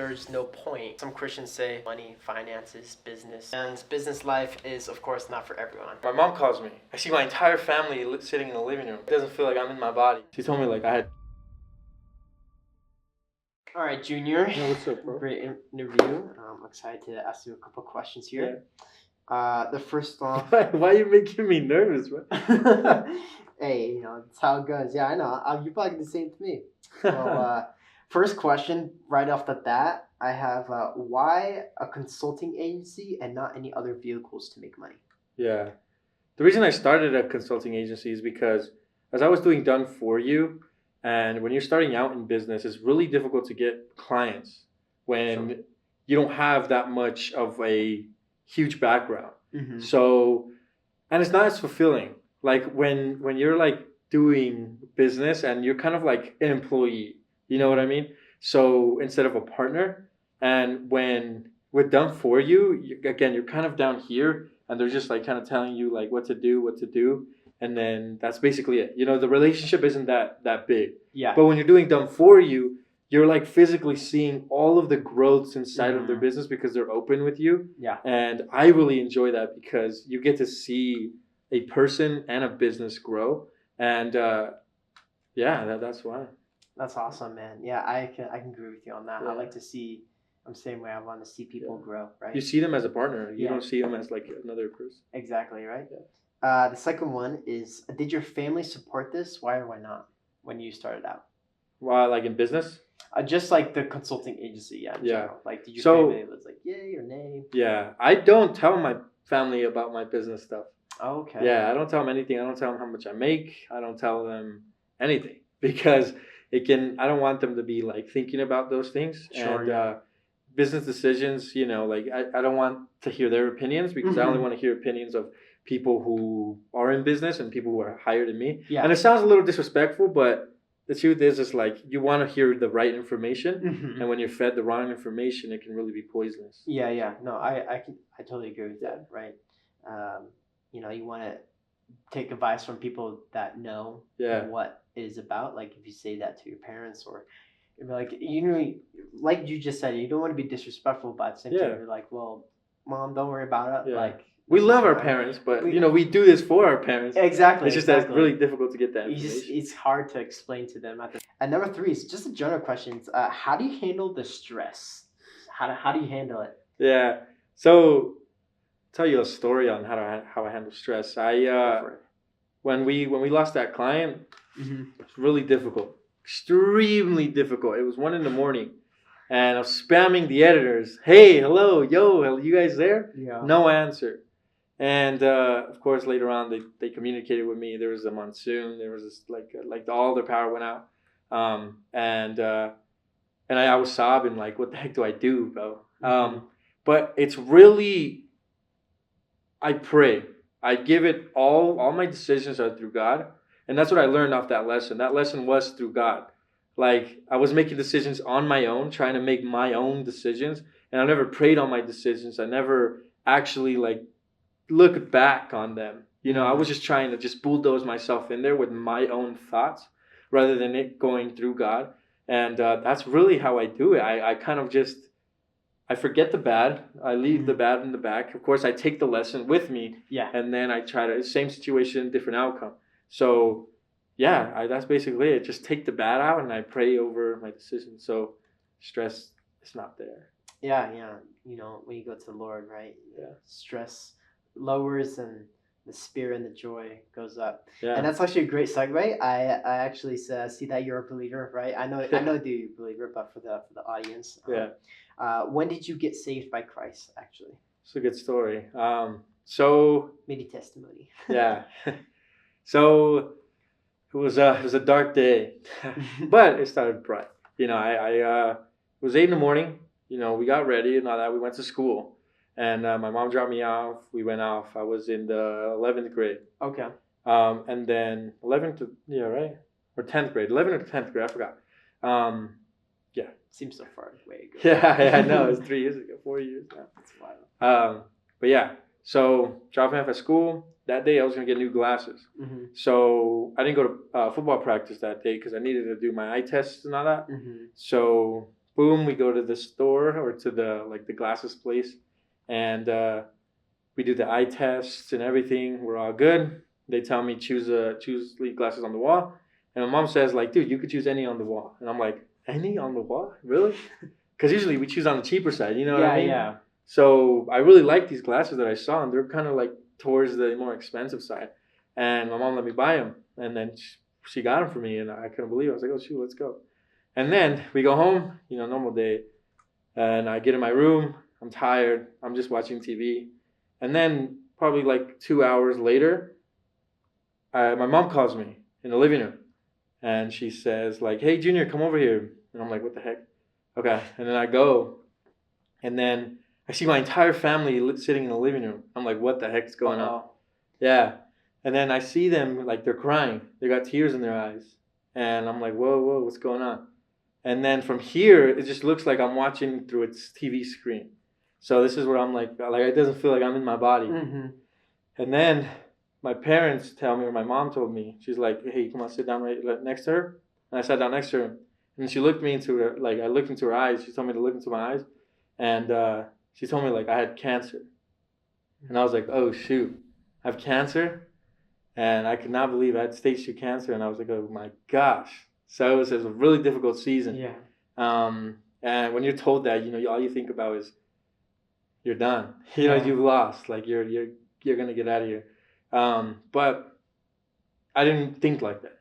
there's no point. Some Christians say money, finances, business. And business life is, of course, not for everyone. My mom calls me. I see my entire family sitting in the living room. It doesn't feel like I'm in my body. She told me like I had... All right, Junior. Yeah, what's up, bro? Great interview. I'm excited to ask you a couple questions here. The first one. Why are you making me nervous, bro? Hey, you know, that's how it goes. Yeah, I know. You're probably the same to me. Well, first question, right off the bat, I have why a consulting agency and not any other vehicles to make money? Yeah. The reason I started a consulting agency is because as I was doing done for you, and when you're starting out in business, it's really difficult to get clients when you don't have that much of a huge background. Mm-hmm. So, and it's not as fulfilling. Like when you're like doing business and you're kind of like an employee, you know what I mean? So instead of a partner, and when we're done for you, again, you're kind of down here and they're just like kind of telling you like what to do. And then that's basically it. You know, the relationship isn't that big. Yeah. But when you're doing done for you, you're like physically seeing all of the growths inside of their business because they're open with you. Yeah. And I really enjoy that because you get to see a person and a business grow. And that's why. That's awesome, man. Yeah, I can agree with you on that. Yeah. I like to see. I'm the same way. I want to see people grow, right? You see them as a partner. You don't see them as like another person. Exactly, right? Yeah. The second one is, did your family support this? Why or why not when you started out? Why, like in business? Just like the consulting agency, in general. Like, did your family was like, yay or nay? Yeah, I don't tell my family about my business stuff. Oh, okay. Yeah, I don't tell them anything. I don't tell them how much I make. I don't tell them anything because I don't want them to be like thinking about those things. Sure. And business decisions, you know, like I don't want to hear their opinions because I only want to hear opinions of people who are in business and people who are higher than me. Yeah. And it sounds a little disrespectful, but the truth is like you want to hear the right information, and when you're fed the wrong information, it can really be poisonous. Yeah. No, I totally agree with that. Right. You know, you want to take advice from people that know what it is about. Like if you say that to your parents, or like like you just said, you don't want to be disrespectful, but at the same time, you're like, well, mom, don't worry about it. Yeah. Like. We love our parents, but we do this for our parents. Exactly. It's just that it's really difficult to get that information. It's hard to explain to them. And number 3 is just a general question. How do you handle the stress? How do you handle it? Yeah. So, I'll tell you a story on how I handle stress. When we lost that client, it was really difficult, extremely difficult. It was 1 a.m. and I was spamming the editors. Hey, hello, yo, you guys there? Yeah. No answer. And of course, later on, they communicated with me. There was a monsoon. There was this like all their power went out, and I was sobbing like, what the heck do I do, bro? But it's really, I pray. I give it all my decisions are through God, and that's what I learned off that lesson. That lesson was through God. Like I was making decisions on my own, trying to make my own decisions, and I never prayed on my decisions. I never actually like look back on them. You know, I was just trying to just bulldoze myself in there with my own thoughts rather than it going through God. And that's really how I do it. I kind of just, I forget the bad. I leave the bad in the back. Of course, I take the lesson with me. Yeah. And then I try to, same situation, different outcome. So yeah, that's basically it. Just take the bad out and I pray over my decision. So stress is not there. Yeah. You know, when you go to the Lord, right? Yeah. Stress lowers and the spirit and the joy goes up. Yeah. And that's actually a great segue. I actually see that you're a believer, right? I know you're a believer, but for the audience. When did you get saved by Christ, actually? It's a good story. So maybe testimony. Yeah. So it was a dark day, but it started bright. You know, it was 8 a.m. You know, we got ready and all that. We went to school. And my mom dropped me off. We went off. I was in the 11th grade. Okay. And then 11th to, right? Or 10th grade. 11th or 10th grade. I forgot. Yeah. Seems so far away ago. Yeah, I know. It was 3 years ago. 4 years now. That's wild. But yeah. So dropped me off at school. That day I was going to get new glasses. So I didn't go to football practice that day because I needed to do my eye tests and all that. So boom, we go to the store or to the glasses place, and we do the eye tests and everything. We're all good. They tell me choose glasses on the wall, and my mom says like, dude, you could choose any on the wall, and I'm like, any on the wall, really? Because usually we choose on the cheaper side, you know what I mean? Yeah. So I really like these glasses that I saw, and they're kind of like towards the more expensive side. And my mom let me buy them, and then she got them for me, and I couldn't believe it. I was like, oh shoot, let's go. And then we go home, normal day, and I get in my room. I'm tired. I'm just watching TV, and then probably like 2 hours later, my mom calls me in the living room, and she says like, hey Junior, come over here. And I'm like, what the heck? Okay. And then I go, and then I see my entire family sitting in the living room. I'm like, what the heck is going on? Yeah. And then I see them, like, they're crying. They got tears in their eyes. And I'm like, whoa, what's going on? And then from here, it just looks like I'm watching through its TV screen. So this is where I'm like it doesn't feel like I'm in my body. Mm-hmm. And then my parents tell me, or my mom told me, she's like, hey, come on, sit down right next to her. And I sat down next to her. And she looked me into her, like, I looked into her eyes. She told me to look into my eyes. And she told me, like, I had cancer. And I was like, oh, shoot, I have cancer? And I could not believe I had stage 2 cancer. And I was like, oh, my gosh. So it was a really difficult season. Yeah. And when you're told that, all you think about is you're done. You've lost. Like, you're going to get out of here. But I didn't think like that,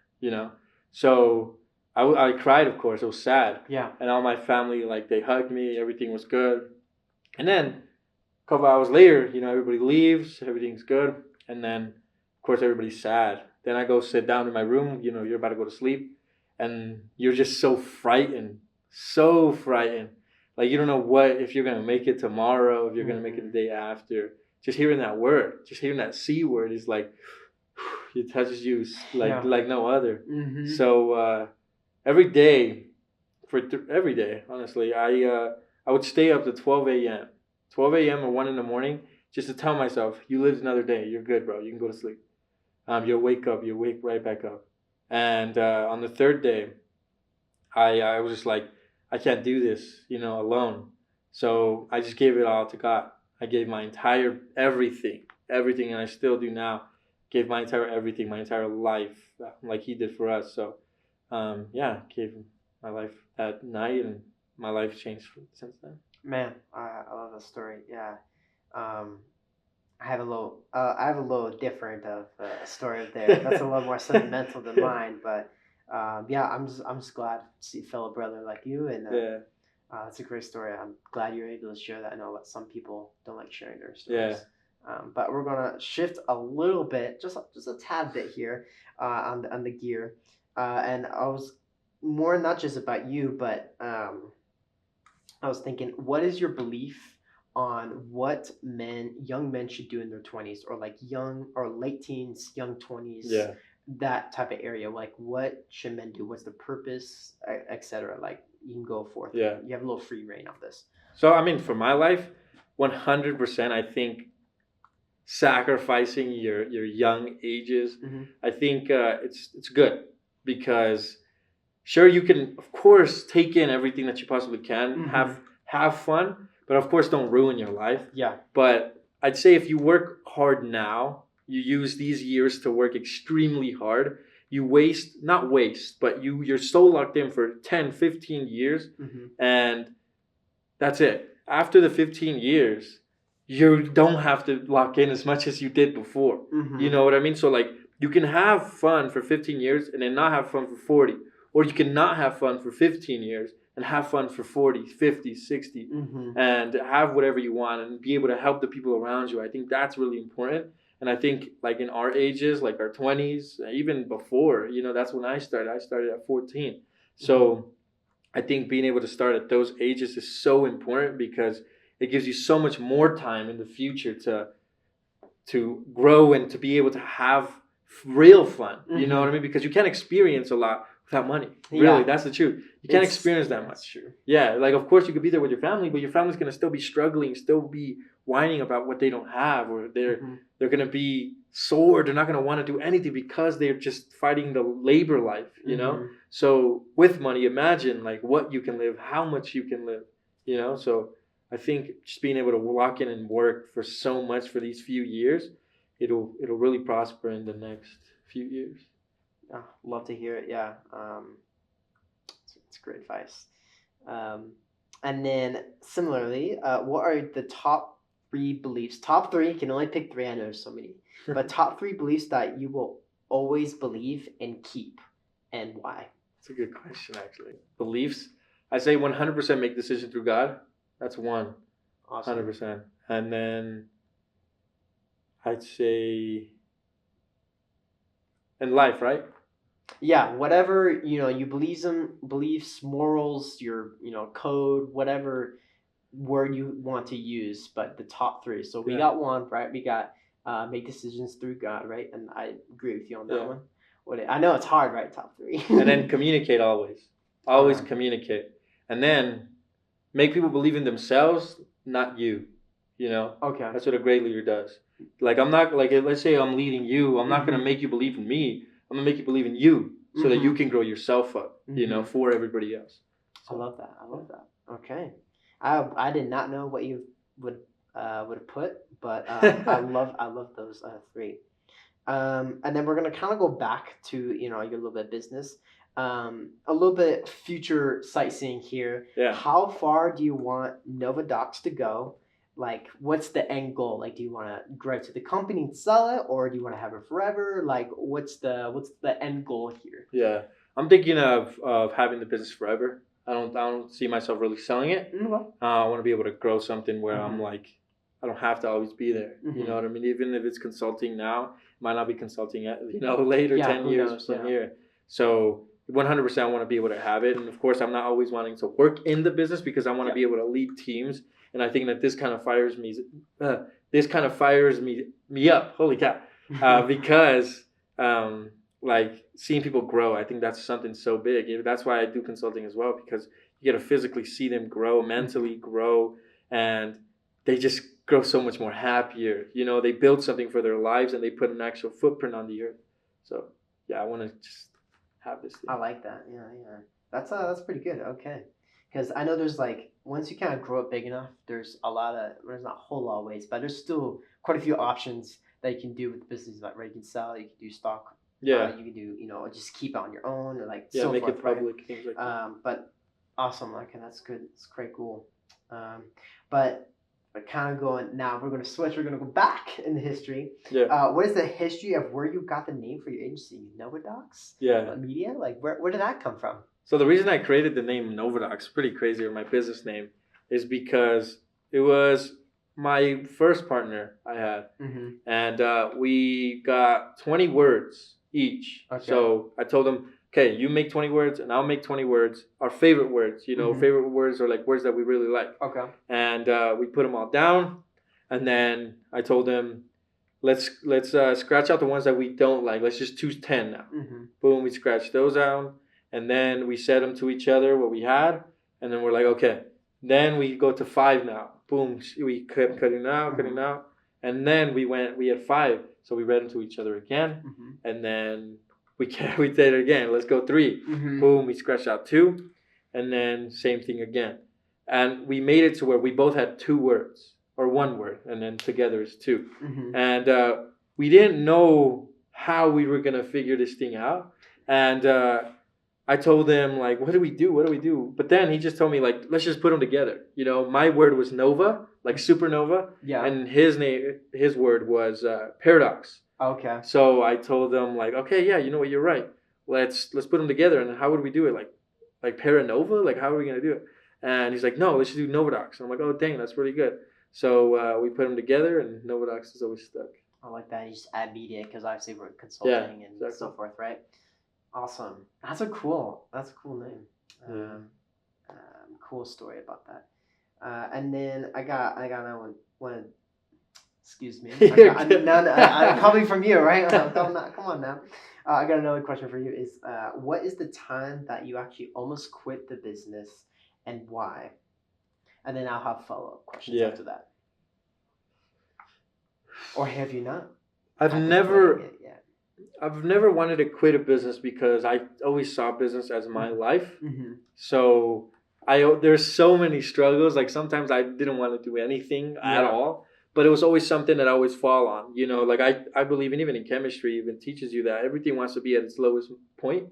So I cried, of course. It was sad. Yeah. And all my family, like, they hugged me. Everything was good. And then a couple hours later, everybody leaves. Everything's good. And then, of course, everybody's sad. Then I go sit down in my room. You're about to go to sleep. And you're just so frightened. So frightened. Like, you don't know if you're going to make it tomorrow, if you're going to make it the day after. Just hearing that word, just hearing that C word is like, it touches you like no other. Mm-hmm. So every day, honestly, I would stay up to 12 a.m. 12 a.m. or 1 in the morning just to tell myself, you lived another day. You're good, bro. You can go to sleep. You'll wake up. You'll wake right back up. And on the third day, I was just like, I can't do this, alone. So I just gave it all to God. I gave my entire everything, and I still do now. Gave my entire everything, my entire life, like He did for us. So, gave my life that night, and my life changed since then. Man, I love the story. Yeah, I have a little different of a story there. That's a little more sentimental than mine, but I'm just glad to see a fellow brother like you, and it's a great story. I'm glad you're able to share that. I know that some people don't like sharing their stories. Yeah. But we're gonna shift a little bit, just a tad bit here, on the gear, and I was more not just about you, but I was thinking, what is your belief on what young men should do in their 20s, or like young or late teens, young 20s? Yeah. That type of area, like what should men do? What's the purpose, etc.? Like, you can go forth. Yeah. You have a little free reign on this. So, I mean, for my life, 100%, I think sacrificing your young ages, Mm-hmm. I think it's good, because sure, you can, of course, take in everything that you possibly can, Mm-hmm. have fun, but of course, don't ruin your life. Yeah. But I'd say if you work hard now, you use these years to work extremely hard, not waste, but you're so locked in for 10, 15 years, Mm-hmm. and that's it. After the 15 years, you don't have to lock in as much as you did before. Mm-hmm. You know what I mean? So, like, you can have fun for 15 years and then not have fun for 40. Or you can not have fun for 15 years and have fun for 40, 50, 60, Mm-hmm. and have whatever you want and be able to help the people around you. I think that's really important. And I think, like, in our ages, like our 20s, even before, that's when I started. I started at 14. So I think being able to start at those ages is so important, because it gives you so much more time in the future to grow and to be able to have real fun. Mm-hmm. You know what I mean? Because you can't experience a lot without money. Really, that's the truth. You can't experience that much. True. Yeah, like of course you could be there with your family, but your family's gonna still be struggling, still be whining about what they don't have, or they're gonna be sore. They're not gonna want to do anything because they're just fighting the labor life, you know. So with money, imagine like what you can live, how much you can live, you know. So I think just being able to walk in and work for so much for these few years, it'll really prosper in the next few years. Oh, love to hear it. Yeah, it's great advice. And then similarly, what are the top 3 beliefs? Top 3, you can only pick 3. I know there's so many, but top 3 beliefs that you will always believe and keep, and why? That's a good question, actually. Beliefs. I say 100% make decision through God. That's one. Awesome. 100%. And then I'd say in life, right? Yeah, whatever, you beliefs, morals, your, code, whatever word you want to use, but the top 3. So we got 1, right? We got make decisions through God, right? And I agree with you on that one. I know it's hard, right? Top 3. And then communicate always. Always communicate. And then make people believe in themselves, not you. You know? Okay. That's what a great leader does. Like, I'm not, like, let's say I'm leading you. I'm not going to make you believe in me. I'm going to make you believe in you so that you can grow yourself up, you know, for everybody else. So. I love that. Okay. I did not know what you would have put, but I love those 3. And then we're going to kind of go back to, your little bit of business. A little bit future sightseeing here. Yeah. How far do you want NovaDox to go? Like, what's the end goal? Like, do you want to grow to the company and sell it, or do you want to have it forever? Like, what's the end goal here? Yeah, I'm thinking of having the business forever. I don't see myself really selling it. I want to be able to grow something where I'm like, I don't have to always be there. You know what I mean? Even if it's consulting now, it might not be consulting at, later, 10 years from here. So 100% I want to be able to have it. And of course, I'm not always wanting to work in the business because I want to be able to lead teams. And I think that this kind of fires me up. Holy cow! Because like seeing people grow, I think that's something so big. That's why I do consulting as well, because you get to physically see them grow, mentally grow, and they just grow so much more happier. They build something for their lives and they put an actual footprint on the earth. So yeah, I want to just have this thing. I like that. Yeah. That's pretty good. Okay. Because I know there's like, once you kind of grow up big enough, there's not a whole lot of ways, but there's still quite a few options that you can do with the business. Like, right, you can sell, you can do stock. Yeah. You can do, just keep it on your own, or like so make it public, right? Things like that. But awesome. Okay, that's good. It's quite cool. But we're kind of going, now we're going to switch. We're going to go back in the history. Yeah. What is the history of where you got the name for your agency? NovaDox? Yeah. Media? Like, where did that come from? So the reason I created the name NovaDox, pretty crazy, or my business name, is because it was my first partner I had. And we got 20 words each. Okay. So I told him, okay, you make 20 words and I'll make 20 words. Our favorite words, favorite words are like words that we really like. Okay. And we put them all down. And then I told him, let's scratch out the ones that we don't like. Let's just choose 10 now. Boom, we scratched those out. And then we said them to each other, what we had. And then we're like, okay. Then we go to 5 now. Boom, we kept cutting out. And then we had 5. So we read them to each other again. And then we did it again. Let's go 3. Boom, we scratched out 2. And then same thing again. And we made it to where we both had 2 words or 1 word. And then together is 2. And we didn't know how we were going to figure this thing out. And I told him, like, what do we do? But then he just told me, like, let's just put them together. My word was Nova, like supernova. Yeah. And his word was paradox. Okay. So I told him, like, okay, yeah, you know what, you're right. Let's put them together. And how would we do it? Like Paranova? Like, how are we going to do it? And he's like, no, let's just do NovaDox. And I'm like, oh, dang, that's really good. So we put them together, and NovaDox is always stuck. I like that. You just add media, because obviously we're consulting and so forth, right? Awesome. That's a cool name. Cool story about that. And then I got another one. Excuse me. I'm coming from you, right? Come on now. I got another question for you. Is what is the time that you actually almost quit the business and why? And then I'll have follow-up questions after that. Or have you not? I've never wanted to quit a business because I always saw business as my life. Mm-hmm. So there's so many struggles. Like sometimes I didn't want to do anything at all, but it was always something that I always fall on. You know, like I believe, and even in chemistry, even teaches you that everything wants to be at its lowest point,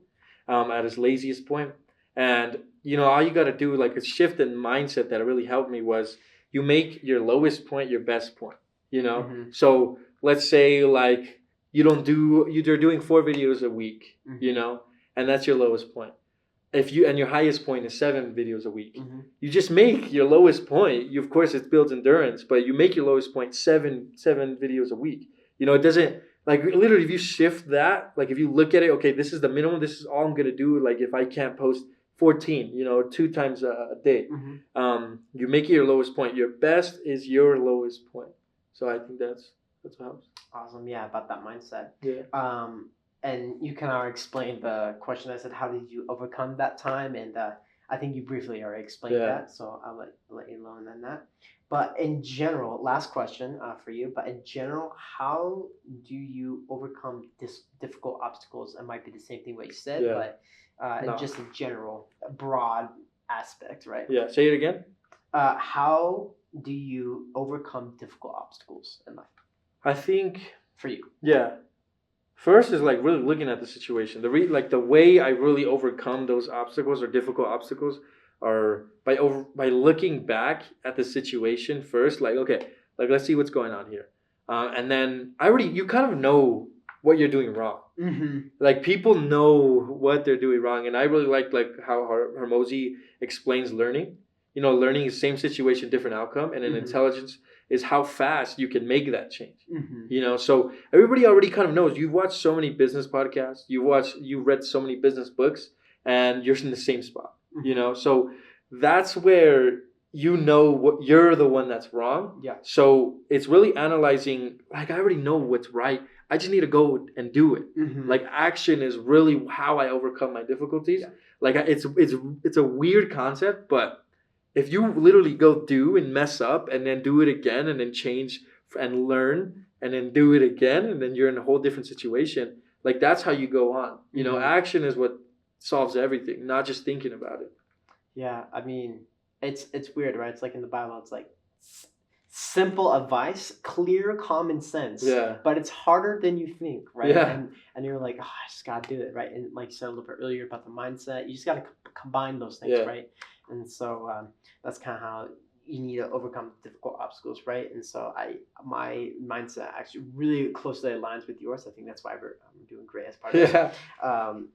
at its laziest point. And you know, all you got to do, like a shift in mindset that really helped me was you make your lowest point your best point. You know, mm-hmm. So let's say like you're doing 4 videos a week, mm-hmm. you know, and that's your lowest point. And your highest point is 7 videos a week, mm-hmm. you just make your lowest point. Of course, it builds endurance, but you make your lowest point 7 videos a week. You know, it doesn't, like literally if you shift that, like if you look at it, okay, this is the minimum, this is all I'm going to do. Like if I can't post 14, you know, 2 times a day, mm-hmm. You make it your lowest point. Your best is your lowest point. So I think that's what helps. Awesome. Yeah, about that mindset. Yeah. And you kind of explained the question. I said, how did you overcome that time? And I think you briefly already explained that. So I'll let you learn on that. But in general, last question for you. But in general, how do you overcome difficult obstacles? It might be the same thing what you said, but just in general, a broad aspect, right? Yeah. Say it again. How do you overcome difficult obstacles in life? I think for you. Yeah. First is like really looking at the situation. The way I really overcome those obstacles or difficult obstacles are by looking back at the situation first. Like, okay, like let's see what's going on here. And then you kind of know what you're doing wrong. Mm-hmm. Like people know what they're doing wrong. And I really like how 𝚈𝚘𝐿 explains learning. You know, learning is same situation, different outcome. And in mm-hmm. intelligence is how fast you can make that change. Mm-hmm. You know, so everybody already kind of knows. You've watched so many business podcasts. You've read so many business books, and you're in the same spot. Mm-hmm. You know, so that's where you know what you're the one that's wrong. Yeah. So it's really analyzing. Like I already know what's right. I just need to go and do it. Mm-hmm. Like action is really how I overcome my difficulties. Yeah. Like it's a weird concept, but if you literally go do and mess up and then do it again and then change and learn and then do it again and then you're in a whole different situation, like that's how you go on. You know, action is what solves everything, not just thinking about it. Yeah, I mean, it's weird, right? It's like in the Bible, it's like simple advice, clear common sense. Yeah. But it's harder than you think, right? Yeah. And you're like, I just gotta do it, right? And like you said a little bit earlier about the mindset, you just gotta combine those things, right? And so that's kind of how you need to overcome difficult obstacles, right? And so my mindset actually really closely aligns with yours. I think that's why I'm doing great as part of it.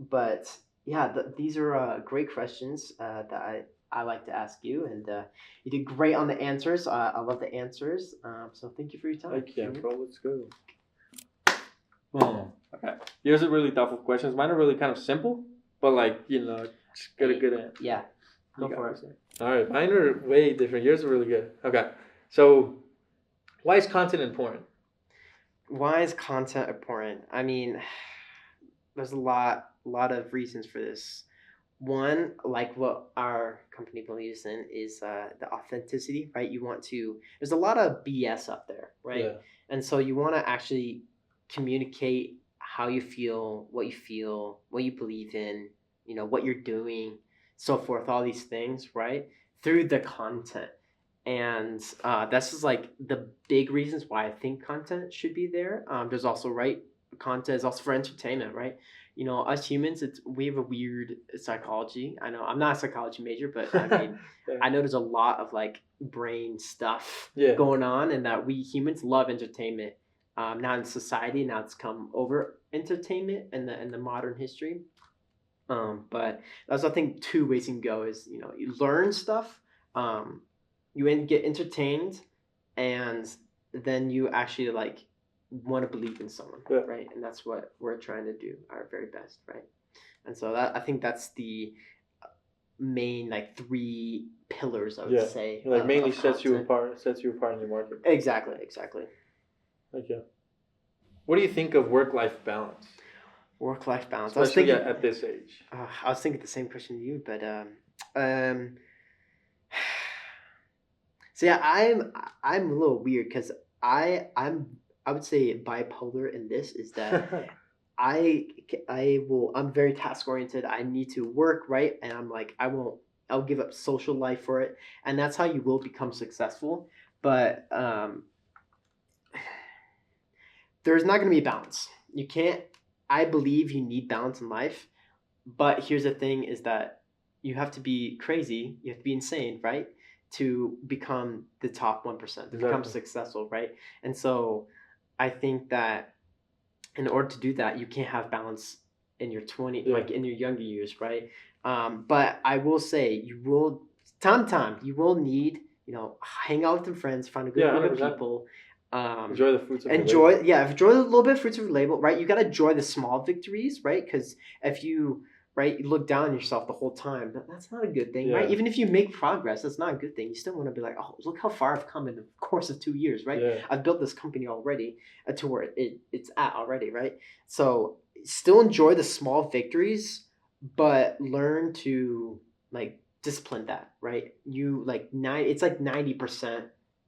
But yeah, these are great questions that I like to ask you, and you did great on the answers. I love the answers. So thank you for your time. Thank you, bro. Let's go. Okay. Yours are really thoughtful questions. Mine are really kind of simple, but like just get a good answer. Yeah. Go for it. All right, mine are way different. Yours are really good. Okay, so why is content important? Why is content important? I mean, there's a lot of reasons for this. One, like what our company believes in, is the authenticity, right? There's a lot of BS out there, right? Yeah. And so you want to actually communicate how you feel, what you believe in, what you're doing, so forth, all these things, right? Through the content. And that's just like the big reasons why I think content should be there. There's also, content is also for entertainment, right? Us humans, we have a weird psychology. I know I'm not a psychology major, but I mean, I know there's a lot of like brain stuff going on, and that we humans love entertainment. Now in society, now it's come over entertainment in the modern history. But that's, I think, 2 ways you can go is, you learn stuff, you get entertained, and then you actually like want to believe in someone, right? And that's what we're trying to do our very best, right? And so I think that's the main 3 pillars, I would say. Like mainly sets you apart in your market. Exactly. Okay. What do you think of work-life balance? Work-life balance. Especially at this age. I was thinking the same question to you, but so yeah, I'm a little weird because I would say bipolar in this is that I'm very task oriented. I need to work, right, and I'm like I'll give up social life for it, and that's how you will become successful. But there's not going to be balance. You can't. I believe you need balance in life, but here's the thing: is that you have to be crazy. You have to be insane, right, to become the top 1%, to become successful, right? And so, I think that in order to do that, you can't have balance in your like in your younger years, right? But I will say, you will you will need, hang out with your friends, find a good group of people. Enjoy the fruits of your labor. Enjoy a little bit of fruits of your labor, right? You got to enjoy the small victories, right? Because if you look down on yourself the whole time, that's not a good thing, right? Even if you make progress, that's not a good thing. You still want to be like, oh, look how far I've come in the course of 2 years, right? I've built this company already to where it's at already, right? So still enjoy the small victories, but learn to discipline that, right? It's like 90%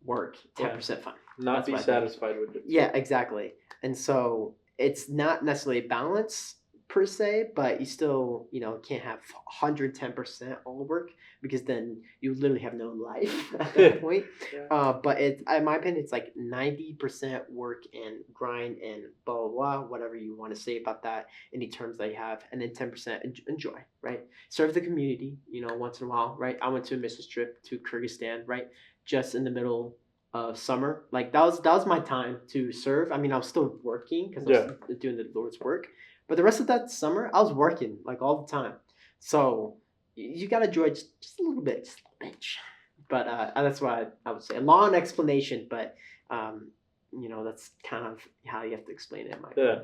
work, 10% fun. Not be satisfied with it. Yeah, exactly. And so it's not necessarily balance per se, but you still, can't have 110% all work, because then you literally have no life at that point. But in my opinion, it's like 90% work and grind and blah, blah, blah, whatever you want to say about that, any terms that you have, and then 10% enjoy, right? Serve the community, once in a while, right? I went to a missions trip to Kyrgyzstan, right? Just in the middle of summer. Like that was my time to serve. I mean, I was still working because I was doing the Lord's work. But the rest of that summer, I was working all the time. So you got to enjoy just a little bit, But that's what I would say. A long explanation, but that's kind of how you have to explain it. In my opinion.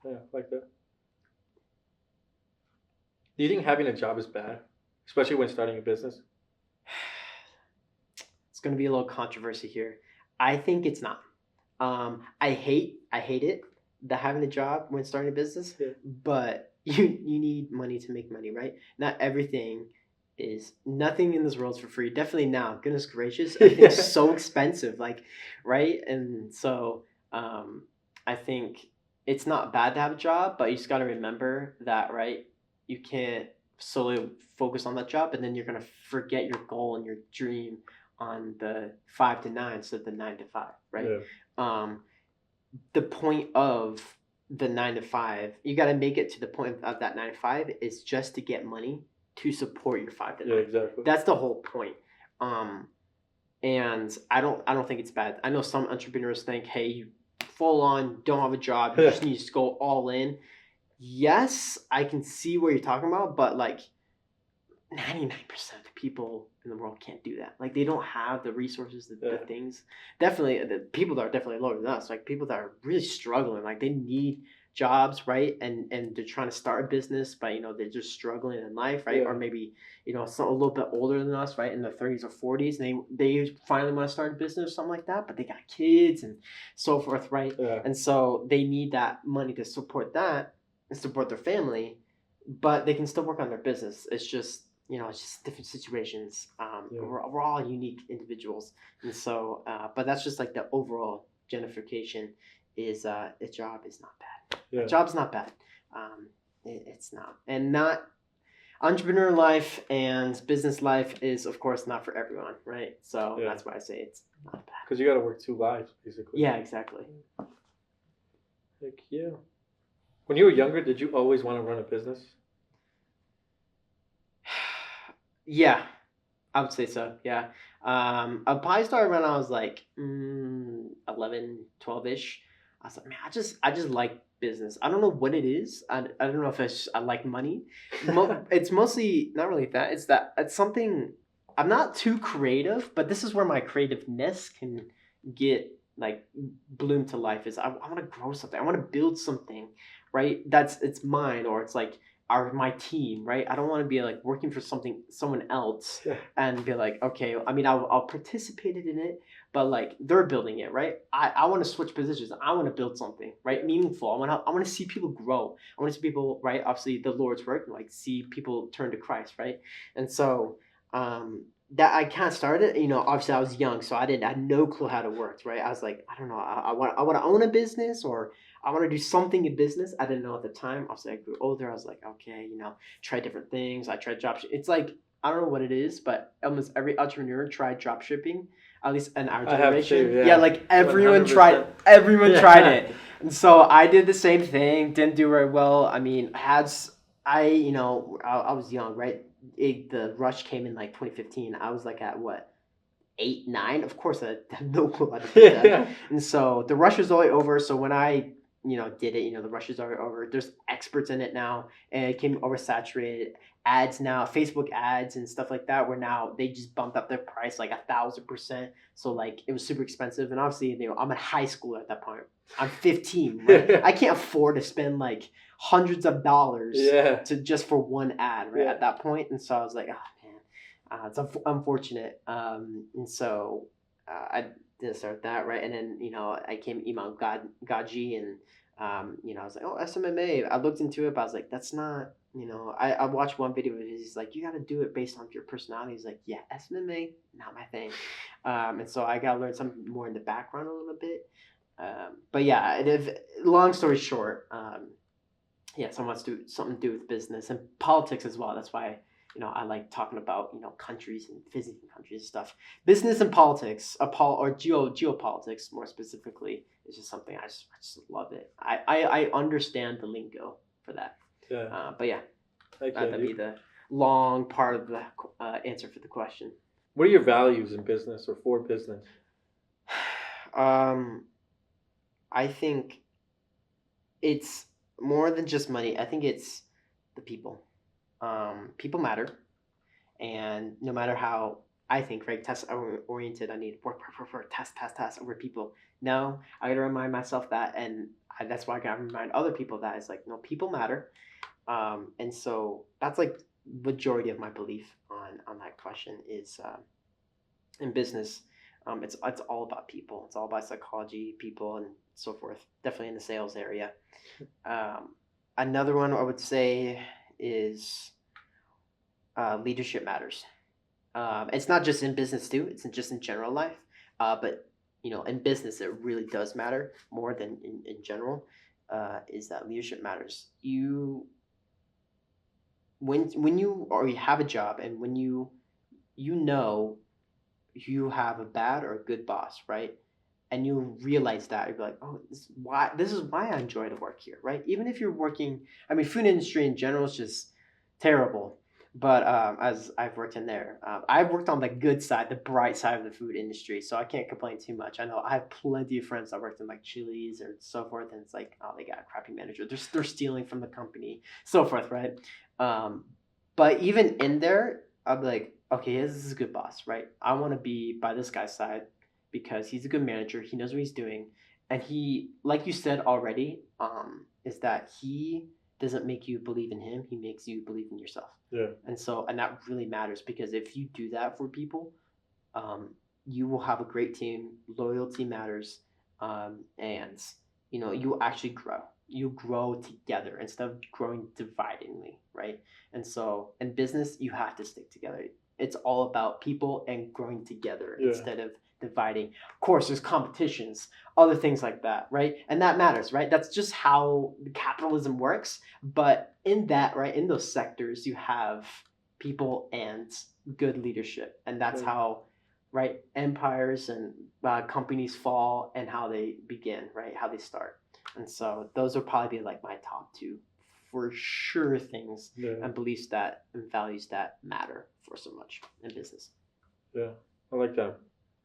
Yeah, like that. Do you think having a job is bad, especially when starting a business? It's going to be a little controversy here. I think it's not. I hate it. Having a job when starting a business, but you need money to make money, right? Not everything nothing in this world is for free. Definitely now, goodness gracious, everything's so expensive, right? And so I think it's not bad to have a job, but you just got to remember that, right? You can't solely focus on that job, and then you're gonna forget your goal and your dream on the 5 to 9 instead of the 9 to 5, right? The point of the 9 to 5, you got to make it to the point of that 9 to 5 is just to get money to support your 5 to 9. Yeah, exactly. That's the whole point. And I don't think it's bad. I know some entrepreneurs think, hey, you full on don't have a job, you just need to go all in. Yes, I can see what you're talking about, but 99% of people in the world can't do that. They don't have the resources, the things. Definitely, the people that are definitely lower than us, people that are really struggling, they need jobs, right? And they're trying to start a business, but they're just struggling in life, right? Or maybe some a little bit older than us, right, in their 30s or 40s, and they finally want to start a business or something like that, but they got kids and so forth, right? And so they need that money to support that and support their family, but they can still work on their business. It's just it's just different situations. We're all unique individuals, and so but that's just the overall gentrification is a job is not bad. A job's not bad. It's not, and not entrepreneur life and business life is of course not for everyone, right? So that's why I say it's not bad. Because you got to work 2 lives basically. Yeah, exactly. When you were younger, did you always want to run a business? Yeah, I would say so. Yeah. I probably started when I was 11, 12-ish. I was like, man, I just like business. I don't know what it is. I don't know if I like money. It's mostly not really that. It's something. I'm not too creative, but this is where my creativeness can get bloom to life. Is I want to grow something. I want to build something, right? It's mine, or it's are my team, right? I don't want to be like working for someone else and be like, okay, I mean, I'll participate in it, but like they're building it, right? I want to switch positions. I want to build something, right? Meaningful. I want to see people grow. I want to see people, right? Obviously the Lord's work, like see people turn to Christ, right? And so, that I kind of started, obviously I was young, so I had no clue how it worked, right? I was like, I don't know, I want to own a business, or I want to do something in business. I didn't know at the time. Obviously, I grew older. I was like, okay, try different things. I tried drop. It's like, I don't know what it is, but almost every entrepreneur tried drop shipping, at least in our generation. I have to, yeah, like everyone tried it. And so I did the same thing. Didn't do very well. I mean, I was young, right? The rush came in like 2015. I was like at what? 8, 9. Of course, I have no clue how to do that. And so the rush was already over. So when I did it, the rush is already over. There's experts in it now, and it became oversaturated. Ads now, Facebook ads and stuff like that, where now they just bumped up their price like 1,000%. So like it was super expensive, and obviously, I'm in high school at that point. I'm 15, right? I can't afford to spend like hundreds of dollars to just for one ad, right? At that point, and so I was like, oh man, it's unfortunate. And so I did start that, right? And then I came 𝐈𝐧𝐬𝐭𝐚𝐦, and I was like, oh, SMMA. I looked into it, but I was like, that's not. I watched one video of his. He's like, you got to do it based on your personality. He's like, yeah, SMMA, not my thing. And so I got to learn something more in the background a little bit. But yeah, long story short, someone wants to do something to do with business and politics as well. That's why I like talking about countries and visiting countries and stuff. Business and politics, or geopolitics more specifically, is just something I just love it. I understand the lingo for that. Yeah. But yeah, that'd be the long part of the answer for the question. What are your values in business or for business? I think it's more than just money. I think it's the people. People matter, and no matter how I think, right, test oriented, I need work, test over people. No, I gotta remind myself that, and that's why I gotta remind other people that it's like, no, people matter. And so that's like majority of my belief on that question is in business. It's all about people. It's all about psychology, people, and so forth. Definitely in the sales area. Another one I would say is leadership matters. It's not just in business too. It's just in general life. But in business, it really does matter more than in general. Is that leadership matters. When you have a job, and when you have a bad or a good boss, right? And you realize that, you'd be like, oh, this is why I enjoy to work here, right? Even if you're working, I mean, food industry in general is just terrible. But as I've worked in there, I've worked on the good side, the bright side of the food industry, so I can't complain too much. I know I have plenty of friends that worked in like Chili's or so forth, and it's like, oh, they got a crappy manager. They're stealing from the company, so forth, right? But even in there, I'll be like, okay, this is a good boss, right? I want to be by this guy's side because he's a good manager. He knows what he's doing, and he, like you said already, is that he doesn't make you believe in him. He makes you believe in yourself. Yeah. And that really matters, because if you do that for people, you will have a great team. Loyalty matters, and you will actually grow. You grow together instead of growing dividingly, right? And so in business, you have to stick together. It's all about people and growing together instead of dividing. Of course, there's competitions, other things like that, right? And that matters, right? That's just how capitalism works. But in that, right, in those sectors, you have people and good leadership, and that's how, right, empires and companies fall and how they begin, right, how they start. And so those will probably be like my top two for sure things and beliefs and values that matter for so much in business. Yeah, I like that.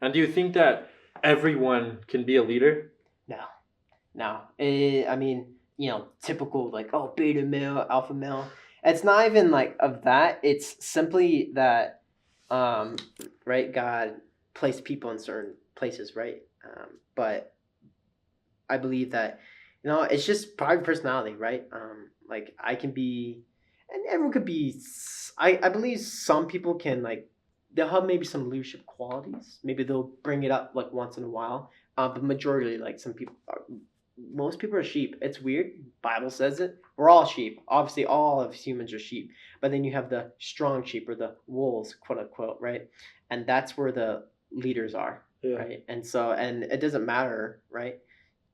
And do you think that everyone can be a leader? No. I mean, typical like, oh, beta male, alpha male. It's not even like of that. It's simply that, right, God placed people in certain places, right? But I believe that, it's just private personality, right? Like I can be and everyone could be. I believe some people can like they'll have maybe some leadership qualities. Maybe they'll bring it up like once in a while. But majority like some people are. Most people are sheep. It's weird. Bible says it. We're all sheep. Obviously, all of humans are sheep. But then you have the strong sheep or the wolves, quote unquote, right? And that's where the leaders are, right? And so, and it doesn't matter, right?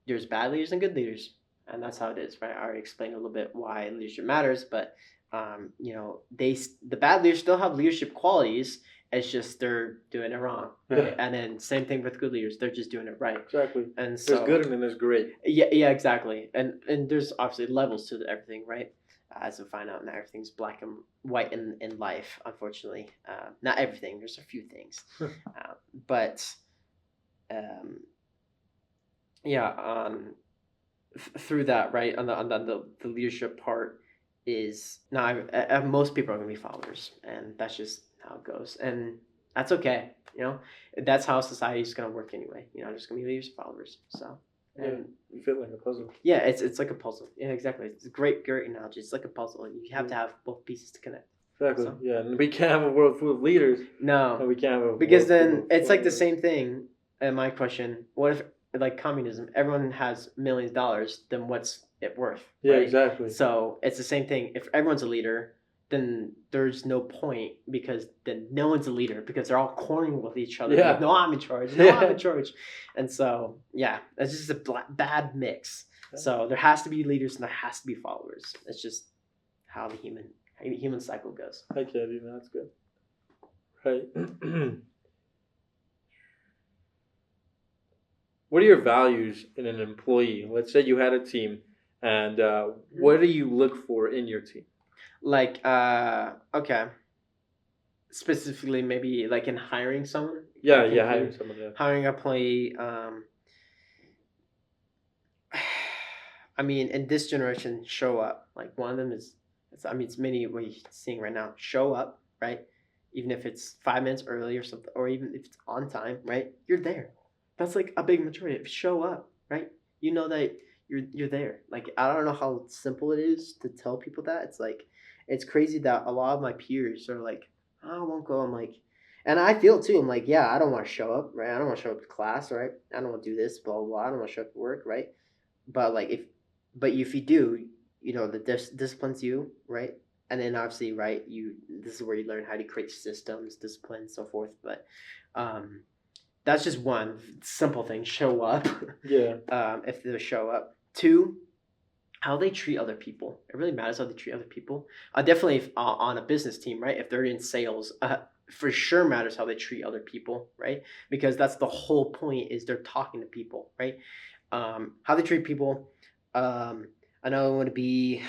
There's bad leaders and good leaders, and that's how it is, right? I already explained a little bit why leadership matters, but the bad leaders still have leadership qualities. It's just they're doing it wrong, right? And then same thing with good leaders; they're just doing it right. Exactly. And so there's good and then there's great. Yeah, exactly. And there's obviously levels to everything, right? As we find out, not everything's black and white in life, unfortunately. Not everything. There's a few things, but yeah. Through that, right? On the leadership part is now most people are gonna be followers, and that's just how it goes, and that's okay. That's how society is gonna work anyway. There's gonna be leaders and followers. So and you fit like a puzzle. Yeah, it's like a puzzle. Yeah, exactly. It's a great analogy. It's like a puzzle, and you have to have both pieces to connect. Exactly. So, yeah, and we can't have a world full of leaders. No, and we can't have a because then it's like the same thing. And my question: what if, like communism, everyone has millions of dollars? Then what's it worth? Yeah, right? exactly. So it's the same thing. If everyone's a leader, then there's no point because then no one's a leader because they're all cornering with each other. Yeah. Like, no, I'm in charge. No, I'm in charge. And so, yeah, it's just a bad mix. So there has to be leaders and there has to be followers. It's just how the human cycle goes. Okay, that's good. Right. What are your values in an employee? Let's say you had a team, and what do you look for in your team? Like, okay. Specifically, maybe like in hiring someone. Yeah, hiring someone. Yeah. Hiring a employee. I mean, in this generation, show up. Like one of them is, it's many what you're seeing right now. Show up, right? Even if it's 5 minutes early or something, or even if it's on time, right? You're there. That's like a big majority. Show up, right? You know that you're there. Like I don't know how simple it is to tell people that. It's like it's crazy that a lot of my peers are like, oh, I won't go. I'm like, and I feel too. I'm like, yeah, I don't want to show up, right? I don't want to show up to class, right? I don't want to do this, blah blah blah. I don't want to show up to work, right? But like if you do, the disciplines you, right? And then obviously, right, this is where you learn how to create systems, discipline, and so forth. But that's just one simple thing. Show up. Yeah. If they show up. 2, how they treat other people. It really matters how they treat other people. Definitely if, on a business team, right? If they're in sales, for sure matters how they treat other people, right? Because that's the whole point is they're talking to people, right? How they treat people. Another one would be,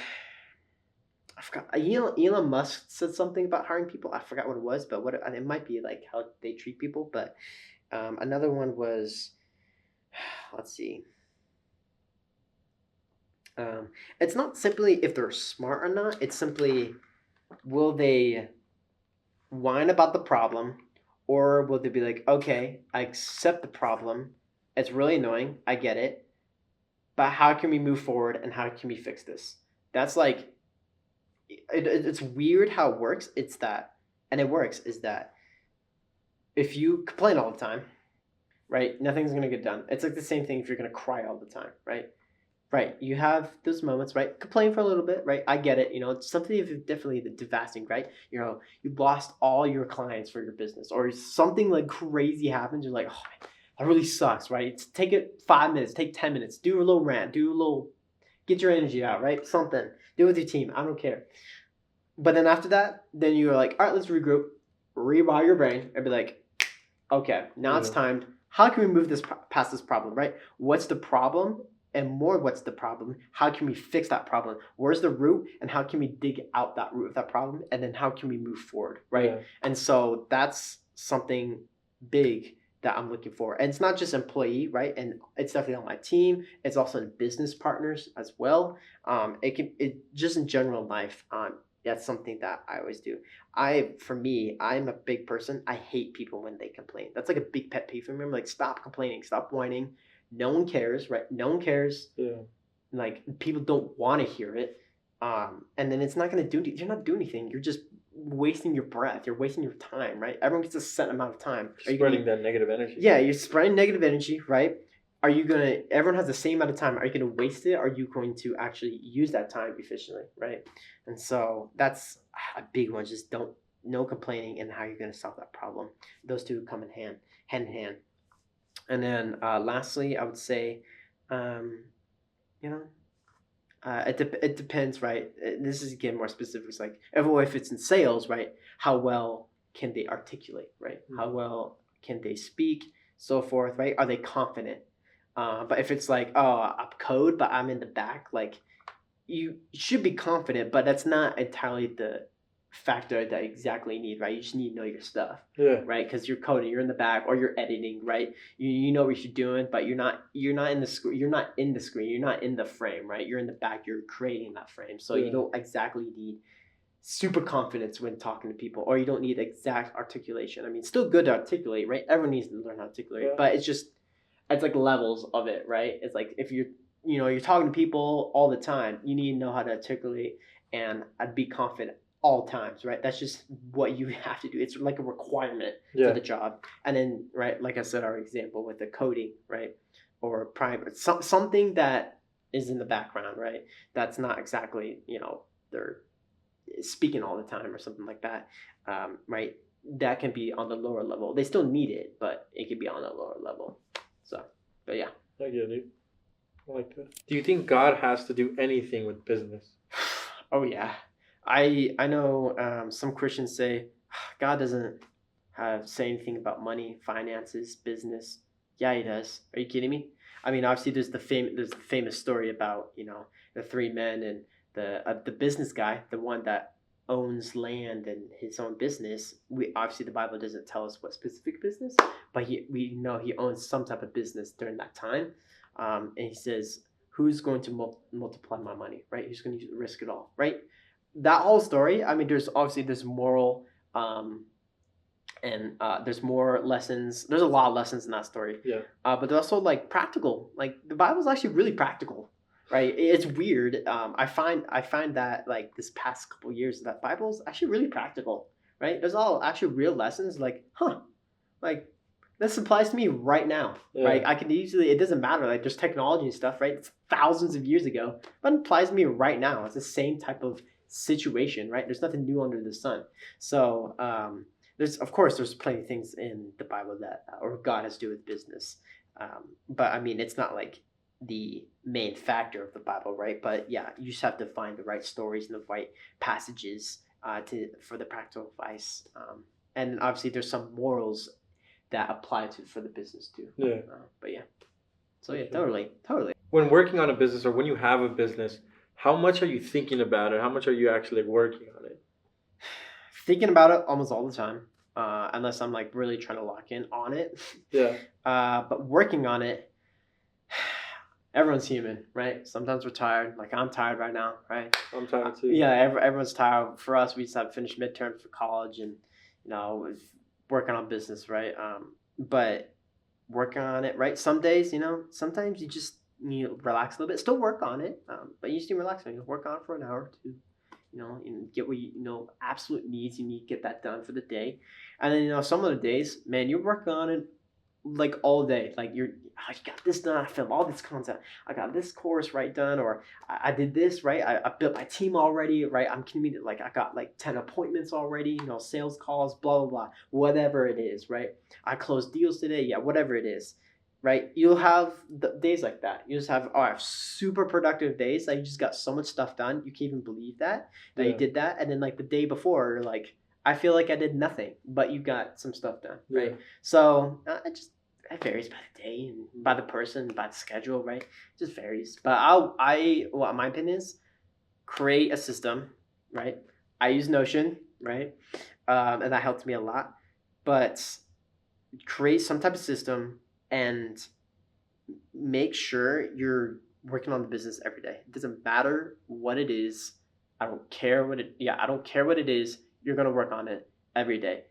I forgot. Elon Musk said something about hiring people. I forgot what it was, but it might be like how they treat people. But another one was, let's see. It's not simply if they're smart or not. It's simply, will they whine about the problem, or will they be like, okay, I accept the problem. It's really annoying. I get it. But how can we move forward and how can we fix this? That's like, it's weird how it works. It's that, and it works, is that if you complain all the time, right, nothing's going to get done. It's like the same thing if you're going to cry all the time, right? Right, you have those moments, right? Complain for a little bit, right? I get it. It's something definitely devastating, right? You've lost all your clients for your business, or something like crazy happens. You're like, oh, that really sucks, right? Take it 5 minutes, take 10 minutes, do a little rant, get your energy out, right? Something, do it with your team. I don't care. But then after that, then you're like, all right, let's regroup, rewire your brain, and be like, okay, now it's time. How can we move past this problem, right? What's the problem? And more, what's the problem? How can we fix that problem? Where's the root? And how can we dig out that root of that problem? And then how can we move forward, right? Yeah. And so that's something big that I'm looking for. And it's not just employee, right? And it's definitely on my team. It's also in business partners as well. It just in general life. That's something that I always do. For me, I'm a big person. I hate people when they complain. That's like a big pet peeve for me. I'm like, stop complaining, stop whining. No one cares, right? No one cares. Yeah. Like people don't want to hear it. And then it's not going to do, you're not doing anything. You're just wasting your breath. You're wasting your time, right? Everyone gets a set amount of time. Spreading that negative energy. Yeah, you're spreading negative energy, right? Everyone has the same amount of time. Are you going to waste it? Or are you going to actually use that time efficiently, right? And so that's a big one. Just no complaining and how you're going to solve that problem. Those two come in hand in hand. And then lastly, I would say, it depends, right? This is again more specifics. Like if it's in sales, right? How well can they articulate, right? Mm-hmm. How well can they speak, so forth, right? Are they confident? But if it's like, I'm code, but I'm in the back, like you should be confident, but that's not entirely the factor that you exactly need, right? You just need to know your stuff, right? Because you're coding, you're in the back, or you're editing, right? You know what you're doing, but you're not in the screen, you're not in the frame, right? You're in the back, you're creating that frame, so you don't exactly need super confidence when talking to people, or you don't need exact articulation. I mean, it's still good to articulate, right? Everyone needs to learn how to articulate, but it's like levels of it, right? It's like if you're talking to people all the time, you need to know how to articulate and I'd be confident all times, right? That's just what you have to do. It's like a requirement for the job. And then, right, like I said, our example with the coding, right, or private, something that is in the background, right? That's not exactly, they're speaking all the time or something like that, right? That can be on the lower level. They still need it, but it could be on a lower level. So, but yeah. I get it. I like that. Do you think God has to do anything with business? Oh yeah. I know some Christians say God doesn't say anything about money, finances, business. Yeah, he does. Are you kidding me? I mean, obviously there's the famous story about the three men and the business guy, the one that owns land and his own business. Obviously the Bible doesn't tell us what specific business, but we know he owns some type of business during that time, and he says, "Who's going to multiply my money?" Right? Who's going to risk it all? Right? That whole story. I mean, there's moral, and there's more lessons. There's a lot of lessons in that story. Yeah. But there's also like practical. Like the Bible's actually really practical. Right, it's weird. I find that like this past couple of years, that Bible's actually really practical. Right, there's all actually real lessons. Like, like this applies to me right now. Right, I can easily. It doesn't matter. Like there's technology and stuff. Right, it's thousands of years ago, but it applies to me right now. It's the same type of situation. Right, there's nothing new under the sun. So there's plenty of things in the Bible that or God has to do with business. But I mean, it's not like the main factor of the Bible, right? But yeah, you just have to find the right stories and the right passages for the practical advice. And obviously, there's some morals that apply for the business too. Yeah. But yeah, so yeah, totally. When working on a business or when you have a business, how much are you thinking about it? How much are you actually working on it? Thinking about it almost all the time, unless I'm like really trying to lock in on it. Yeah. But working on it. Everyone's human, right? Sometimes we're tired. Like I'm tired right now, right? I'm tired too. Yeah, everyone's tired. For us, we just have finished midterm for college, and working on business, right? But working on it, right? Some days, sometimes you just relax a little bit. Still work on it, but you just need to relax. Work on it for an hour or two. And get what absolute needs you need. Get that done for the day, and then some of the days, man, you're working on it like all day. Like you got this done. I filmed all this content. I got this course done, or I did this right. I built my team already, right? I'm committed. Like I got like 10 appointments already. Sales calls, blah blah blah, whatever it is, right? I closed deals today. Yeah, whatever it is, right? You'll have the days like that. You just have I have super productive days. Like you just got so much stuff done. You can't even believe that you did that. And then like the day before, you're like, I feel like I did nothing, but you got some stuff done, right? Yeah. So it varies by the day and by the person, by the schedule, right? It just varies. But my opinion is create a system, right? I use Notion, right? And that helped me a lot. But create some type of system and make sure you're working on the business every day. It doesn't matter what it is. I don't care what it is. You're going to work on it every day.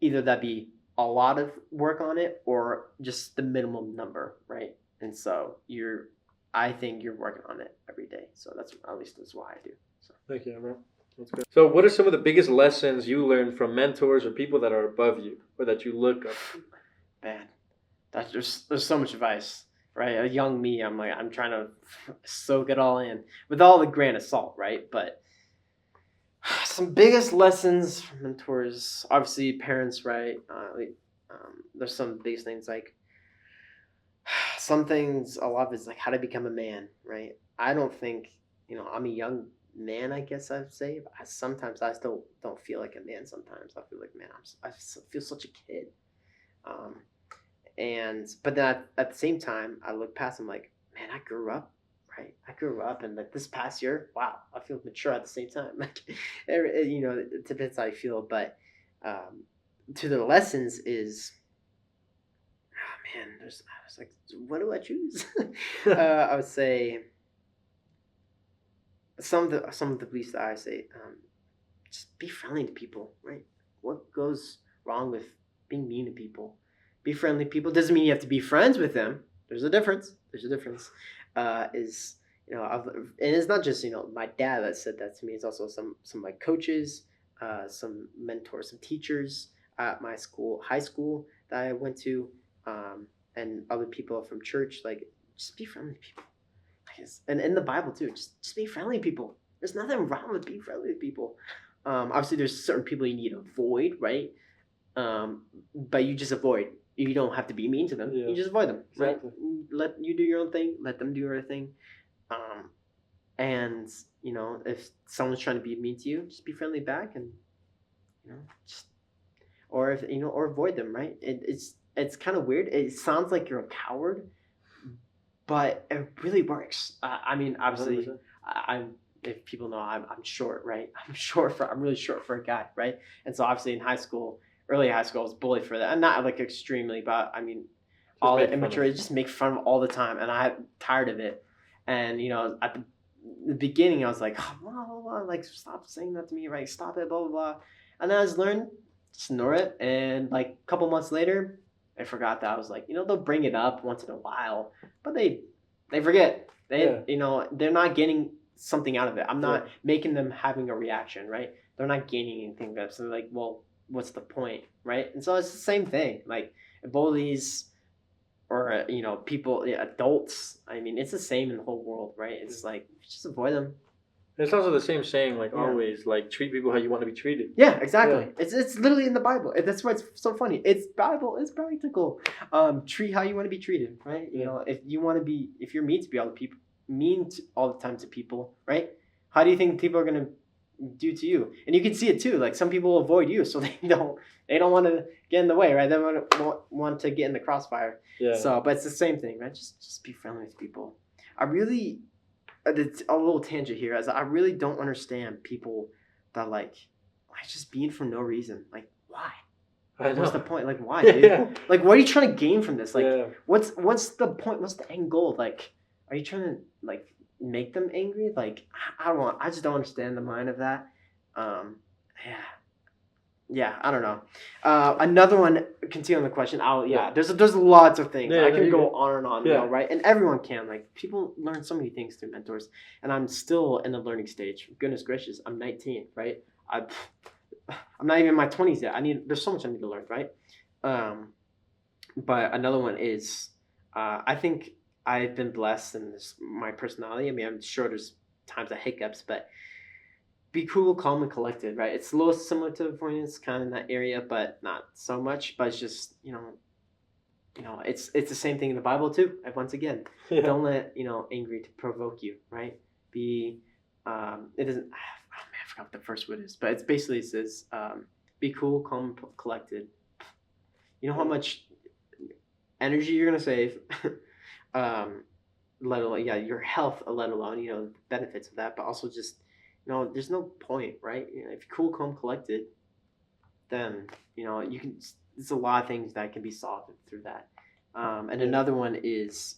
Either that be a lot of work on it or just the minimum number, right? And so you're I think you're working on it every day. So that's why I do. So thank you, bro. That's good. So what are some of the biggest lessons you learned from mentors or people that are above you or that you look up to? Man, there's so much advice, right? A young me, I'm trying to soak it all in with all the grain of salt, right? But some biggest lessons from mentors, obviously parents, right? There's some biggest things like some things. A lot of it's like how to become a man, right? I don't think I'm a young man, I guess I'd say. But sometimes I still don't feel like a man. Sometimes I feel like man, I feel such a kid. Um, but then at the same time, I look past. I'm like, man, I grew up, right? I grew up, and like this past year, wow, I feel mature at the same time. Like, it depends how I feel, but to the lessons is, oh man, I was like, what do I choose? I would say some of the beliefs that I say, just be friendly to people, right? What goes wrong with being mean to people? Be friendly to people doesn't mean you have to be friends with them. There's a difference. And it's not just my dad that said that to me. It's also some of my coaches, some mentors, some teachers at my school, high school that I went to, and other people from church. Like, just be friendly to people. And in the Bible too, just be friendly to people. There's nothing wrong with being friendly with people. Obviously, there's certain people you need to avoid, right? But you just avoid. You don't have to be mean to them. Yeah. You just avoid them, right? Exactly. Let you do your own thing. Let them do their thing. And if someone's trying to be mean to you, just be friendly back, and or avoid them, right? It's kind of weird. It sounds like you're a coward, but it really works. I mean, obviously, I'm. If people know, I'm short, right? I'm really short for a guy, right? And so obviously in early high school, I was bullied for that, and not like extremely, but I mean, just all the immaturity, just make fun of all the time, and I'm tired of it. And at the beginning, I was like, oh, blah, blah, blah, like stop saying that to me, right? Stop it, blah blah blah. And then I just learned, just ignore it. And like a couple months later, I forgot that. I was like, they'll bring it up once in a while, but they forget. They're not getting something out of it. I'm not making them having a reaction, right? They're not gaining anything. So they're like, well, what's the point, right? And so it's the same thing. Like bullies or people, adults. I mean, it's the same in the whole world, right? It's like just avoid them. It's also the same saying, like always, like treat people how you want to be treated. Yeah, exactly. Yeah. It's literally in the Bible. That's why it's so funny. It's Bible. It's practical. Treat how you want to be treated, right? If you're mean all the time to people, right? How do you think people are gonna do to you? And you can see it too. Like some people avoid you, so they don't want to get in the way, right? They want to get in the crossfire. Yeah. So, but it's the same thing, right? Just be friendly with people. It's a little tangent here, as I really don't understand people that like just being for no reason. Like, why? What's the point? Like, why, dude? Yeah. Like, what are you trying to gain from this? Like, what's the point? What's the end goal? Like, are you trying to like make them angry? Like, I just don't understand the mind of that. Yeah, I don't know. Another one, continue on the question. There's lots of things. I can go on and on, right? And everyone can. Like, people learn so many things through mentors. And I'm still in the learning stage. Goodness gracious, I'm 19, right? I'm not even in my 20s yet. There's so much I need to learn, right? But another one is, I think I've been blessed in my personality. I mean, I'm sure there's times I hiccups, but be cool, calm, and collected, right? It's a little similar to avoidance, kind of in that area, but not so much. But it's just, it's the same thing in the Bible too. Once again, don't let angry to provoke you, right? It doesn't. Oh man, I forgot what the first word is, but it's basically, it says, be cool, calm, collected. You know how much energy you're gonna save, let alone your health, let alone the benefits of that, but also just. There's no point, right? If you're cool, calm, collected, then you can. There's a lot of things that can be solved through that. And another one is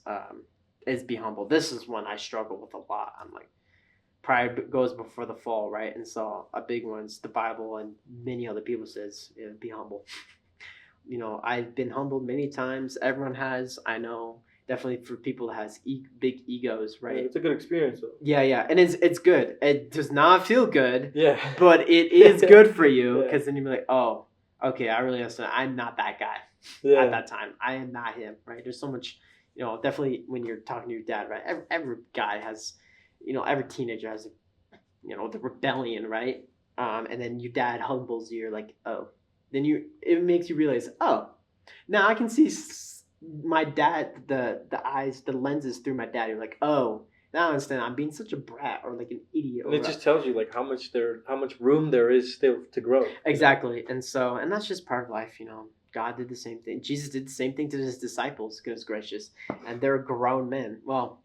be humble. This is one I struggle with a lot. I'm like, pride goes before the fall, right? And so a big one's the Bible, and many other people says be humble. I've been humbled many times. Everyone has. I know definitely for people that has big egos, right? Yeah, it's a good experience though. Yeah, and it's good. It does not feel good, but it is good for you, because then you're like, oh, okay, I really understand. I'm not that guy at that time. I am not him, right? There's so much, definitely when you're talking to your dad, right? Every guy has, every teenager has, the rebellion, right? And then your dad humbles you, you're like, oh, then it makes you realize, oh, now I can see my dad, the eyes, the lenses through my dad. You're like, oh, now I understand. I'm being such a brat or like an idiot. And it just tells you like how much room there is still to grow. Exactly, and that's just part of life, God did the same thing. Jesus did the same thing to his disciples. Goodness gracious, and they're grown men. Well,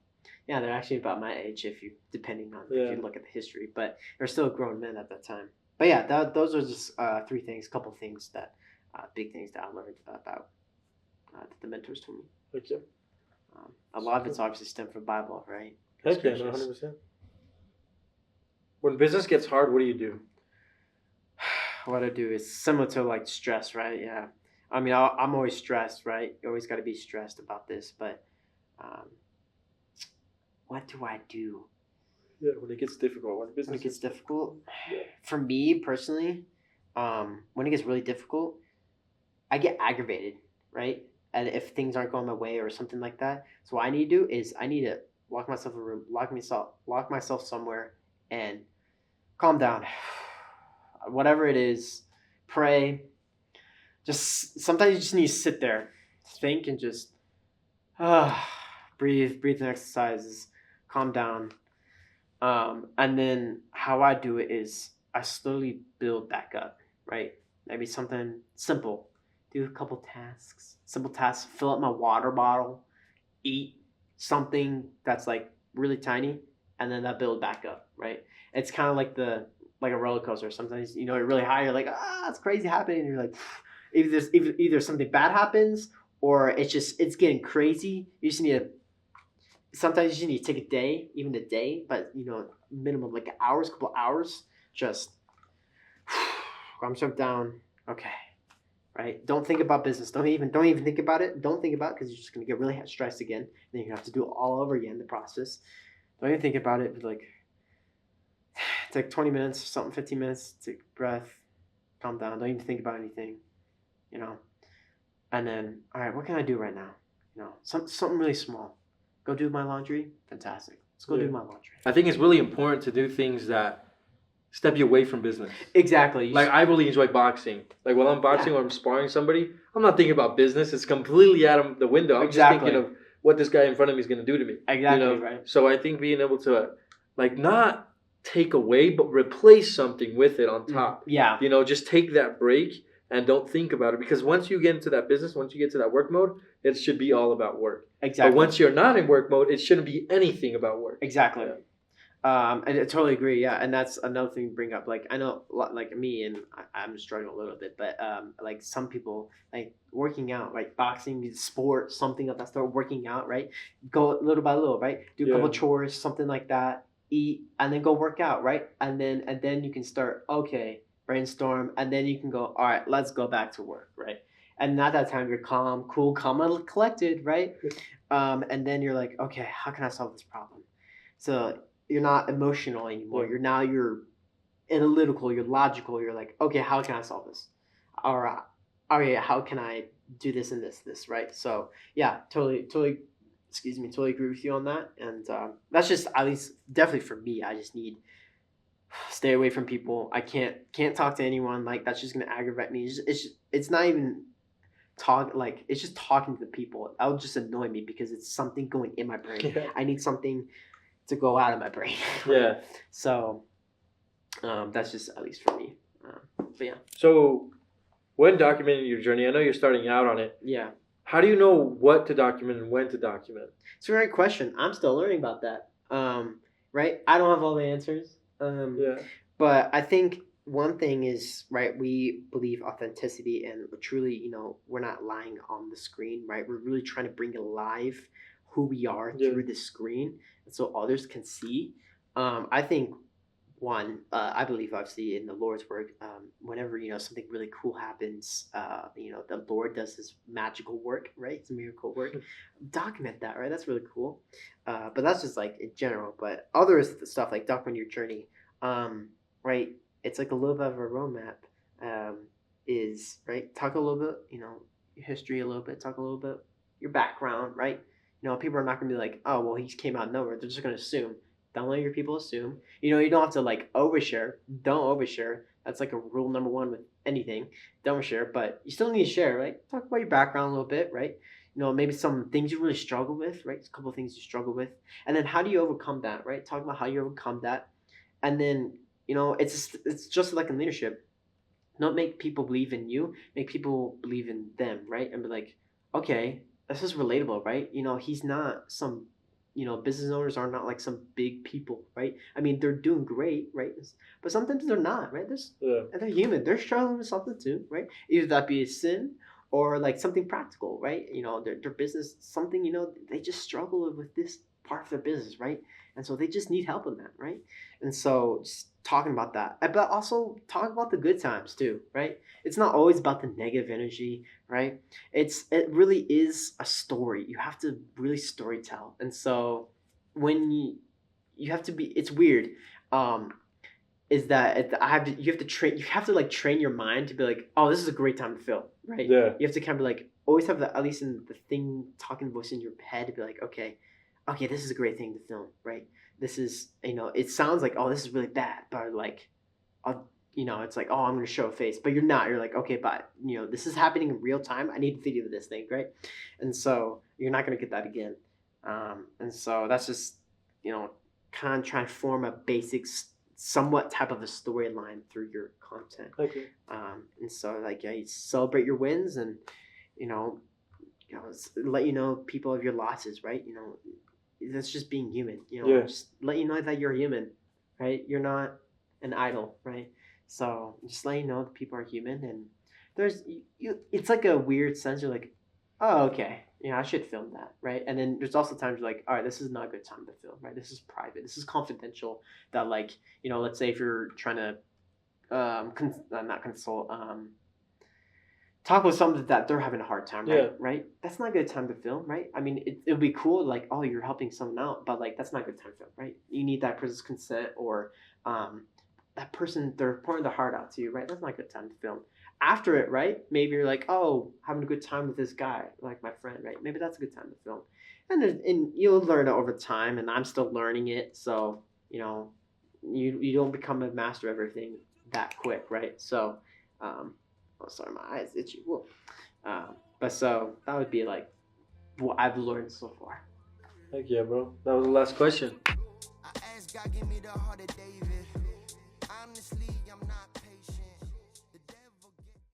yeah, they're actually about my age if you look at the history, but they're still grown men at that time. But yeah, those are just couple things that big things that I learned about that the mentors told me. Okay. A lot of it's obviously stemmed from the Bible, right? Heck yeah, 100%. When business gets hard, what do you do? What I do is similar to like stress, right? Yeah. I mean, I'm always stressed, right? You always got to be stressed about this, but what do I do? Yeah, when it gets difficult. When it gets difficult, for me personally, when it gets really difficult, I get aggravated, right? And if things aren't going my way or something like that, so what I need to do is I need to lock myself in a room, lock myself somewhere, and calm down. Whatever it is, pray. Just sometimes you just need to sit there, think, and just breathing exercises, calm down. And then how I do it is I slowly build back up, right? Maybe something simple. Do a couple tasks, simple tasks. Fill up my water bottle, eat something that's like really tiny, and then that build back up, right? It's kind of like a roller coaster. Sometimes you're really high. You're like, it's crazy happening. And you're like, either something bad happens or it's getting crazy. You just need to. Sometimes you just need to take even a day, but minimum like couple hours, just calm yourself down. Okay, right? Don't think about business. Don't even think about it. Don't think about it because you're just gonna get really stressed again. And then you're gonna have to do it all over again. The process. Don't even think about it. But like, take 20 minutes, something, 15 minutes. Take a breath, calm down. Don't even think about anything. And then, all right, what can I do right now? Something really small. Go do my laundry. Fantastic. Let's go do my laundry. I think it's really important to do things that step you away from business. Exactly. Like I really enjoy boxing. Like while I'm boxing or I'm sparring somebody, I'm not thinking about business. It's completely out of the window. I'm just thinking of what this guy in front of me is going to do to me. Exactly, right. So I think being able to not take away, but replace something with it on top. Yeah. Just take that break and don't think about it. Because once you get into that business, once you get to that work mode, it should be all about work. Exactly. But once you're not in work mode, it shouldn't be anything about work. Exactly. Yeah. And I totally agree. Yeah. And that's another thing to bring up. Like, I know, like me, and I'm struggling a little bit, but like some people, like working out, like boxing, sport, something of that start working out, right? Go little by little, right? Do a couple chores, something like that, eat, and then go work out, right? And then you can start, okay, brainstorm, and then you can go, all right, let's go back to work, right? And at that time, you're calm, cool, calm and collected, right? And then you're like, okay, how can I solve this problem? So you're not emotional anymore. You're analytical, you're logical. You're like, okay, how can I solve this? All right, how can I do this and this, right? So yeah, totally agree with you on that. And that's just, at least definitely for me, I just need stay away from people. I can't talk to anyone. Like that's just gonna aggravate me. It's not even talk, like it's just talking to the people. That'll just annoy me because it's something going in my brain. I need something to go out of my brain. Yeah. So that's just at least for me. But yeah. So when documenting your journey, I know you're starting out on it. Yeah. How do you know what to document and when to document? It's a great question. I'm still learning about that. Right? I don't have all the answers. But I think one thing is, right, we believe authenticity and truly, we're not lying on the screen, right? We're really trying to bring alive who we are through the screen, and so others can see. I think I believe obviously in the Lord's work, whenever something really cool happens, the Lord does His magical work, right? It's a miracle work. Document that, right? That's really cool. But that's just like in general. But other stuff like document your journey, right? It's like a little bit of a roadmap. Is right. Talk a little bit, your history a little bit. Talk a little bit your background, right? People are not gonna be like, oh well, he came out of nowhere. They're just gonna assume. Don't let your people assume. You don't have to like overshare. Don't overshare. That's like a rule number one with anything. Don't overshare, but you still need to share, right? Talk about your background a little bit, right? Maybe some things you really struggle with, right? A couple of things you struggle with, and then how do you overcome that, right? Talk about how you overcome that, and then it's just like in leadership. Don't make people believe in you. Make people believe in them, right? And be like, okay, this is relatable, right? He's not some business owners are not like some big people, right? I mean, they're doing great, right? But sometimes they're not, right? And they're human. They're struggling with something too, right? Either that be a sin or like something practical, right? Their business, something, they just struggle with this part of their business, right? And so they just need help in that, right? And so just talking about that, but also talk about the good times too, right? It's not always about the negative energy, right? It really is a story. You have to really story tell, and so when you have to be, it's weird. Is that you have to train. You have to like train your mind to be like, oh, this is a great time to film, right? Yeah. You have to kind of like always have the, at least in the thing talking voice in your head to be like, okay, this is a great thing to film, right? This is it sounds like, oh, this is really bad, but like, it's like, oh, I'm going to show a face, but you're not. You're like, okay, but this is happening in real time. I need to video this thing, right? And so you're not going to get that again. And so that's just kind of trying to form a basic, somewhat type of a storyline through your content. Okay. And so like, yeah, you celebrate your wins and let people of your losses, right? That's just being human. Just let you know that you're human, right? You're not an idol, right? So just let you know that people are human, and there's it's like a weird sense. You're like, oh, okay, I should film that, right? And then there's also times you're like, all right, this is not a good time to film, right? This is private, this is confidential. That like, let's say if you're trying to not consult, talk with someone that they're having a hard time, right? Yeah. Right? That's not a good time to film, right? I mean, it would be cool, like, oh, you're helping someone out, but like, that's not a good time to film, right? You need that person's consent, or that person, they're pouring their heart out to you, right? That's not a good time to film. After it, right? Maybe you're like, oh, having a good time with this guy, like my friend, right? Maybe that's a good time to film. And you'll learn it over time, and I'm still learning it, so, you don't become a master of everything that quick, right? So, oh, sorry, my eyes itchy. Whoa. But so that would be like what I've learned so far. Heck yeah, bro. That was the last question.